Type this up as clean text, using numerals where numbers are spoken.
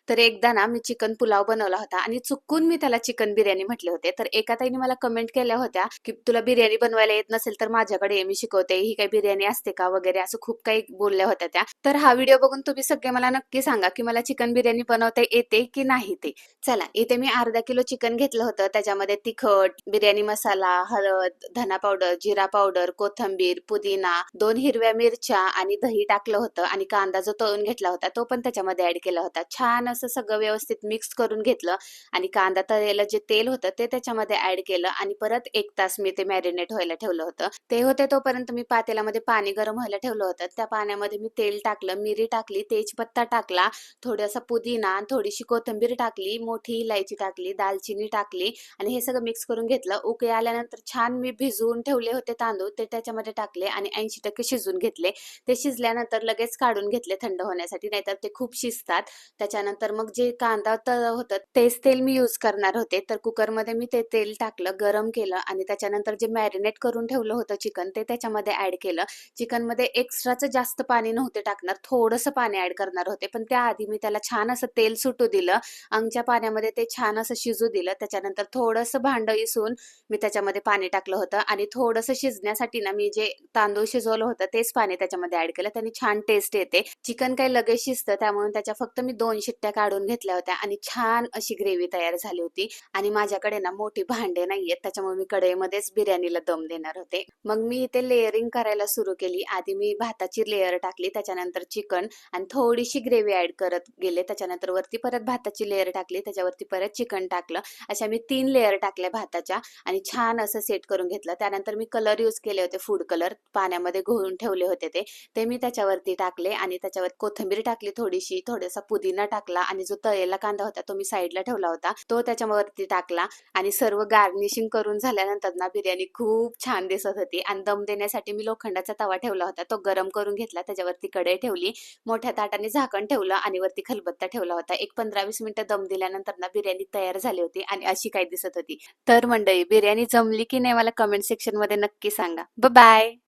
तर एकदा ना मी चिकन पुलाव बनवला होता आणि चुकून मी त्याला चिकन बिर्याणी म्हटले होते. तर एका ताईने मला कमेंट केल्या होत्या, की "तुला बिर्याणी बनवायला येत नसेल तर माझ्याकडे ये, मी शिकवते. ही काही बिर्याणी असते का?" वगैरे असं खूप काही बोलल्या होत्या त्या. तर हा व्हिडिओ बघून तुम्ही सगळे मला नक्की सांगा, की मला चिकन बिर्याणी बनवता येते की नाही ते. चला, इथे मी अर्धा किलो चिकन घेतलं होतं. त्याच्यामध्ये तिखट, बिर्याणी मसाला, हळद, धना पावडर, जिरा पावडर, कोथिंबीर, पुदिना, 2 हिरव्या मिरच्या आणि दही टाकलं होतं आणि कांदा जो तळून घेतला होता तो पण त्याच्यामध्ये ॲड केला होता. छान असं सगळं व्यवस्थित मिक्स करून घेतलं आणि कांदा तळलेलं जे तेल होतं ते त्याच्यामध्ये ॲड केलं आणि परत 1 तास मी ते मॅरिनेट व्हायला ठेवलं होतं. ते होते तोपर्यंत मी पातेल्यामध्ये पाणी गरम व्हायला ठेवलं होतं. त्या पाण्यामध्ये मी तेल टाकलं, मिरी टाकली, तेजपत्ता टाकला, थोडासा पुदिना, थोडीशी कोथिंबीर टाकली, मोठी इलायची टाकली, दालचिनी टाकली आणि हे सगळं मिक्स करून घेतलं. उकळी आल्यानंतर छान मी भिजवून ठेवले होते तांदूळ ते त्याच्यामध्ये टाकले आणि 80% शिजवून घेतले. ते शिजल्यानंतर लगेच काढून घेतले थंड होण्यासाठी, नाहीतर ते खूप शिजतात. त्याच्यानंतर मग जे कांदा तळलं होतं तेच तेल मी यूज करणार होते. तर कुकरमध्ये मी ते तेल टाकलं, गरम केलं आणि त्याच्यानंतर जे मॅरिनेट करून ठेवलं होतं चिकन ते त्याच्यामध्ये ॲड केलं. चिकनमध्ये एक्स्ट्राचं जास्त पाणी नव्हते टाकणार, थोडंसं पाणी ॲड करणार होते. पण त्याआधी मी त्याला छान असं तेल सुटू दिलं. अंगच्या पाण्यामध्ये ते छान असं शिजू दिलं. त्याच्यानंतर थोडंसं भांडं इसवून मी त्याच्यामध्ये पाणी टाकलं होतं आणि थोडंसं शिजण्यासाठी ना मी जे तांदूळ शिजवलं होतं तेच पाणी त्याच्यामध्ये ॲड केलं. त्याने छान टेस्ट येते. चिकन काही लगेच शिजतं त्यामुळे त्याच्या फक्त मी 2 शिट्ट्या काढून घेतल्या होत्या आणि छान अशी ग्रेव्ही तयार झाली होती. आणि माझ्याकडे ना मोठी भांडे नाहीयेत त्याच्यामुळे मी कढईमध्येच बिर्याणीला दम देणार होते. मग मी इथे लेयरिंग करायला सुरू केली. आधी मी भाताची लेयर टाकली, त्याच्यानंतर चिकन आणि थोडीशी ग्रेव्ही ॲड करत गेले. त्याच्यानंतर वरती परत भाताची लेयर टाकली, त्याच्यावरती परत चिकन टाकलं. अशा मी 3 लेयर टाकल्या भाताच्या आणि छान असं सेट करून घेतलं. त्यानंतर मी कलर यूज केले होते, फूड कलर पाण्यामध्ये घोळून ठेवले होते ते मी त्याच्यावरती टाकले आणि त्याच्यावर कोथिंबीर टाकली थोडीशी, थोडासा पुदिना टाकला आणि जो तळलेला कांदा होता तो मी साईडला ठेवला होता तो त्याच्यावरती टाकला आणि सर्व गार्निशिंग करून झाल्यानंतर ना बिर्याणी खूप छान दिसत होती. आणि दम देण्यासाठी मी लोखंडाचा तवा ठेवला होता, तो गरम करून घेतला, त्याच्यावरती कढई ठेवली, मोठ्या ताटाने झाकण ठेवलं आणि वरती खलबत्ता ठेवला होता. एक 15-20 मिनिटं दम दिल्यानंतर ना बिर्याणी तयार झाली होती आणि अशी काही दिसत होती. तर मंडळी, बिर्याणी जमली की नाही मला कमेंट सेक्शन मध्ये नक्की सांगा. बाय.